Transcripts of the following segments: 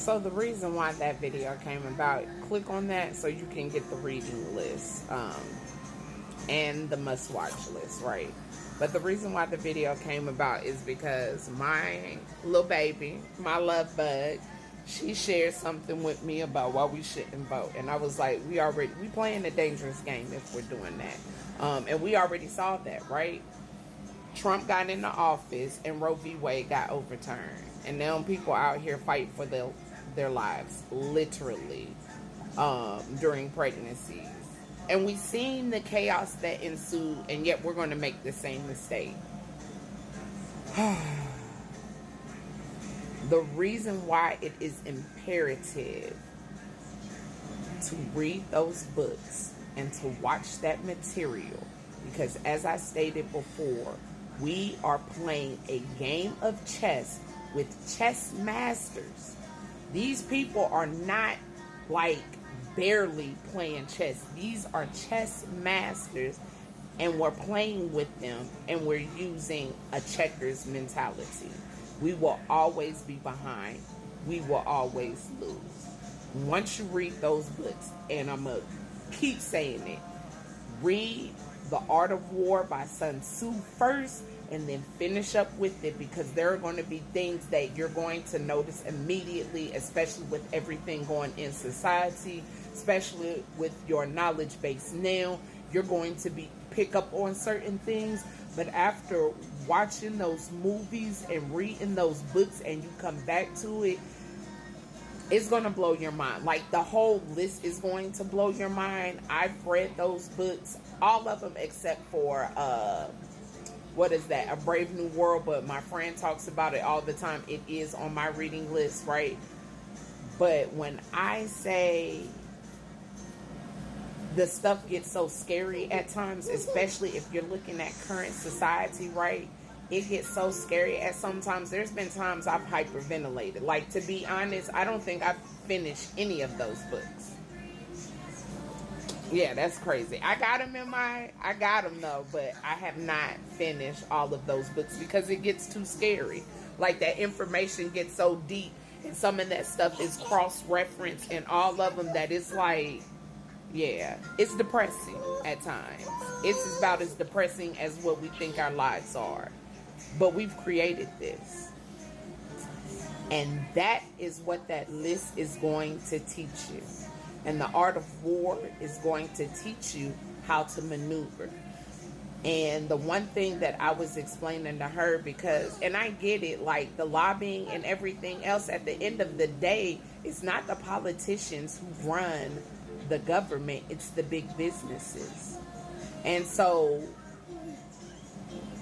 So the reason why that video came about, click on that so you can get the reading list and the must-watch list, right? But the reason why the video came about is because my little baby, my love bug, she shared something with me about why we shouldn't vote. And I was like, we playing a dangerous game if we're doing that. And we already saw that, right? Trump got into office and Roe v. Wade got overturned. And now people out here fight for their lives, literally, during pregnancies. And we've seen the chaos that ensued, and yet we're going to make the same mistake. The reason why it is imperative to read those books and to watch that material, because as I stated before, we are playing a game of chess with chess masters. These people are not like barely playing chess. These are chess masters, and we're playing with them, and we're using a checkers mentality. We will always be behind. We will always lose. Once you read those books, and I'm going to keep saying it, read The Art of War by Sun Tzu first, and then finish up with it, because there are going to be things that you're going to notice immediately, especially with everything going in society, especially with your knowledge base now. You're going to pick up on certain things, but after watching those movies and reading those books and you come back to it, it's going to blow your mind. Like, the whole list is going to blow your mind. I've read those books, all of them except for what is that? A Brave New World, but my friend talks about it all the time. It is on my reading list, right? But when I say the stuff gets so scary at times, especially if you're looking at current society, right? It gets so scary at sometimes. There's been times I've hyperventilated. Like, to be honest, I don't think I've finished any of those books. Yeah, that's crazy. I got them though, but I have not finished all of those books because it gets too scary. Like, that information gets so deep, and some of that stuff is cross-referenced and all of them, that it's like, yeah, it's depressing at times. It's about as depressing as what we think our lives are. But we've created this. And that is what that list is going to teach you. And The Art of War is going to teach you how to maneuver. And the one thing that I was explaining to her, because, and I get it, like the lobbying and everything else, at the end of the day, it's not the politicians who run the government, it's the big businesses. And so,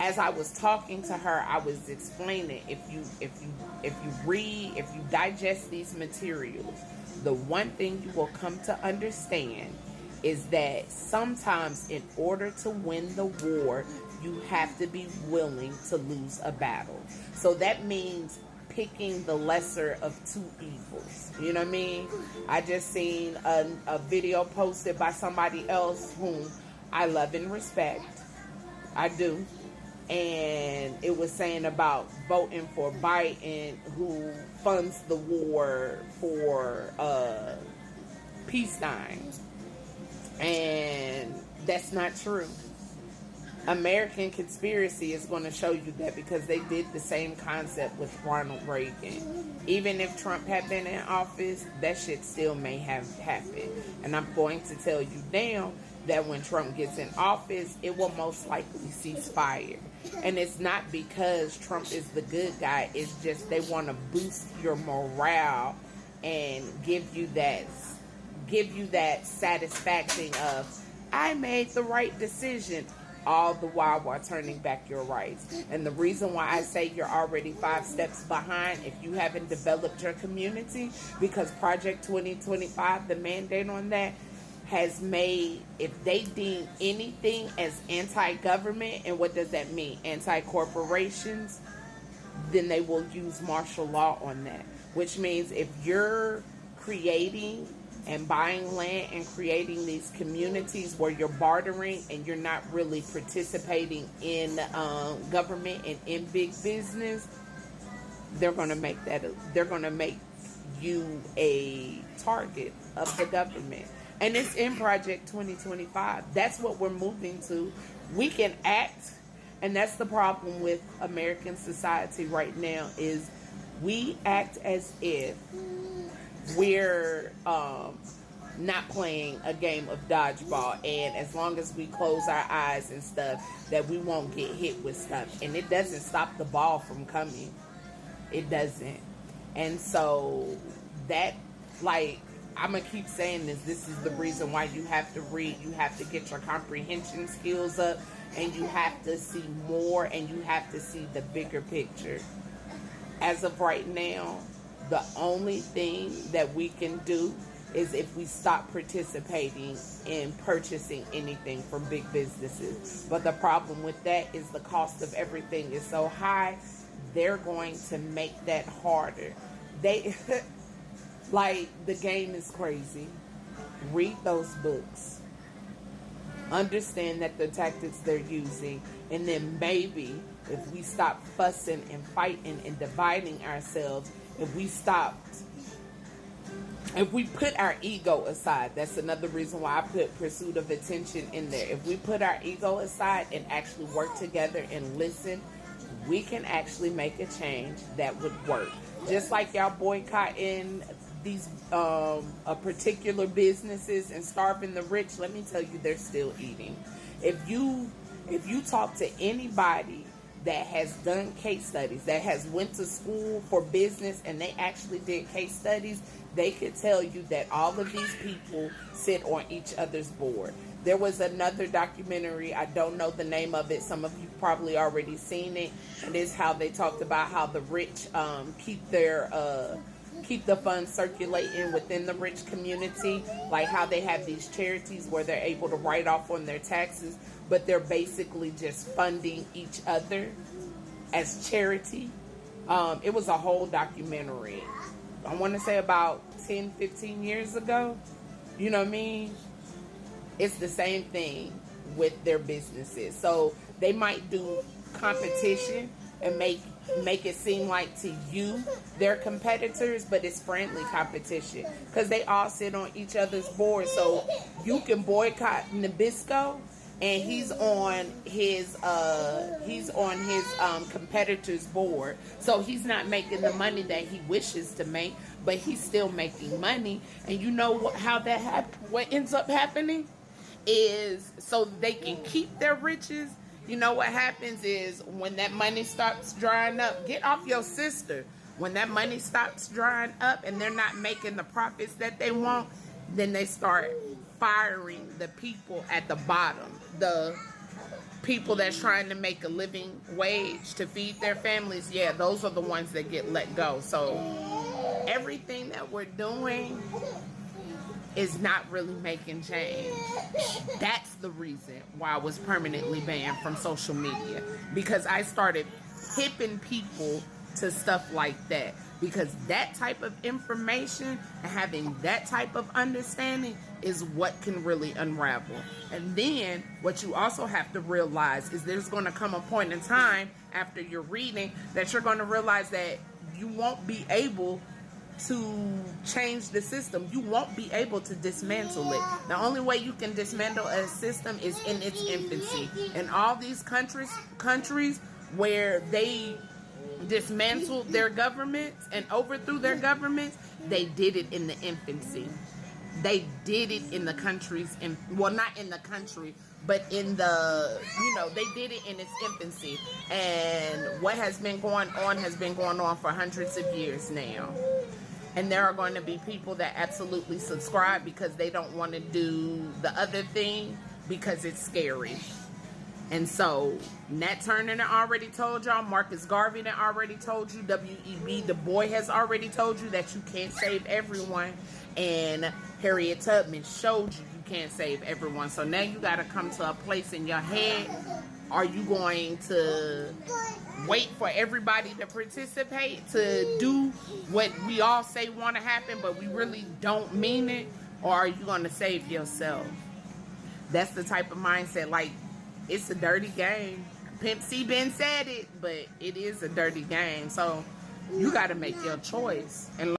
as I was talking to her, I was explaining, if you read, if you digest these materials, the one thing you will come to understand is that sometimes in order to win the war, you have to be willing to lose a battle. So that means picking the lesser of two evils. You know what I mean? I just seen a video posted by somebody else whom I love and respect. I do. And it was saying about voting for Biden, who funds the war for peacetime. And that's not true. American Conspiracy is going to show you that, because they did the same concept with Ronald Reagan. Even if Trump had been in office, that shit still may have happened. And I'm going to tell you now that when Trump gets in office, it will most likely cease fire. And it's not because Trump is the good guy. It's just they want to boost your morale and give you that satisfaction of, I made the right decision, all the while turning back your rights. And the reason why I say you're already 5 steps behind if you haven't developed your community, because Project 2025, the mandate on that, has made, if they deem anything as anti-government, and what does that mean? Anti-corporations, then they will use martial law on that. Which means if you're creating and buying land and creating these communities where you're bartering and you're not really participating in government and in big business, they're going to make you a target of the government. And it's in Project 2025. That's what we're moving to. We can act, and that's the problem with American society right now, is we act as if we're not playing a game of dodgeball, and as long as we close our eyes and stuff, that we won't get hit with stuff. And it doesn't stop the ball from coming. It doesn't. And so that, like, I'm going to keep saying this is the reason why you have to read. You have to get your comprehension skills up, and you have to see more, and you have to see the bigger picture. As of right now, the only thing that we can do is if we stop participating in purchasing anything from big businesses. But the problem with that is the cost of everything is so high, they're going to make that harder. They, like, the game is crazy. Read those books. Understand that the tactics they're using, and then maybe if we stop fussing and fighting and dividing ourselves, if we put our ego aside, that's another reason why I put pursuit of attention in there. If we put our ego aside and actually work together and listen, we can actually make a change that would work. Just like y'all boycotting these particular businesses and starving the rich, let me tell you, they're still eating. If you talk to anybody that has done case studies, that has went to school for business and they actually did case studies, they could tell you that all of these people sit on each other's board. There was another documentary, I don't know the name of it, some of you probably already seen it, and it's how they talked about how the rich keep the funds circulating within the rich community, like how they have these charities where they're able to write off on their taxes, but they're basically just funding each other as charity. It was a whole documentary, I want to say about 10, 15 years ago. You know what I mean? It's the same thing with their businesses. So they might do competition and make it seem like to you they're competitors, but it's friendly competition because they all sit on each other's board. So you can boycott Nabisco, and he's on his competitor's board, so he's not making the money that he wishes to make, but he's still making money. And you know how that happens? What ends up happening is, so they can keep their riches, you know what happens is when that money starts drying up, get off your sister. When that money stops drying up and they're not making the profits that they want, then they start firing the people at the bottom, the people that's trying to make a living wage to feed their families. Yeah, those are the ones that get let go. So everything that we're doing is not really making change. That's the reason why I was permanently banned from social media, because I started hipping people to stuff like that, because that type of information and having that type of understanding is what can really unravel. And then what you also have to realize is there's going to come a point in time after you're reading that you're going to realize that you won't be able to change the system. You won't be able to dismantle it. The only way you can dismantle a system is in its infancy. And all these countries where they dismantled their governments and overthrew their governments, they did it in the infancy. They did it in the countries, well, not in the country, but in the, they did it in its infancy. And what has been going on for hundreds of years now. And there are going to be people that absolutely subscribe because they don't want to do the other thing because it's scary. And so Nat Turner already told y'all, Marcus Garvey already told you, W.E.B. Du Bois has already told you that you can't save everyone, and Harriet Tubman showed you can't save everyone. So now you got to come to a place in your head. Are you going to wait for everybody to participate to do what we all say want to happen, but we really don't mean it? Or are you going to save yourself? That's the type of mindset. Like, it's a dirty game. Pimp C Ben said it, but it is a dirty game. So you got to make your choice and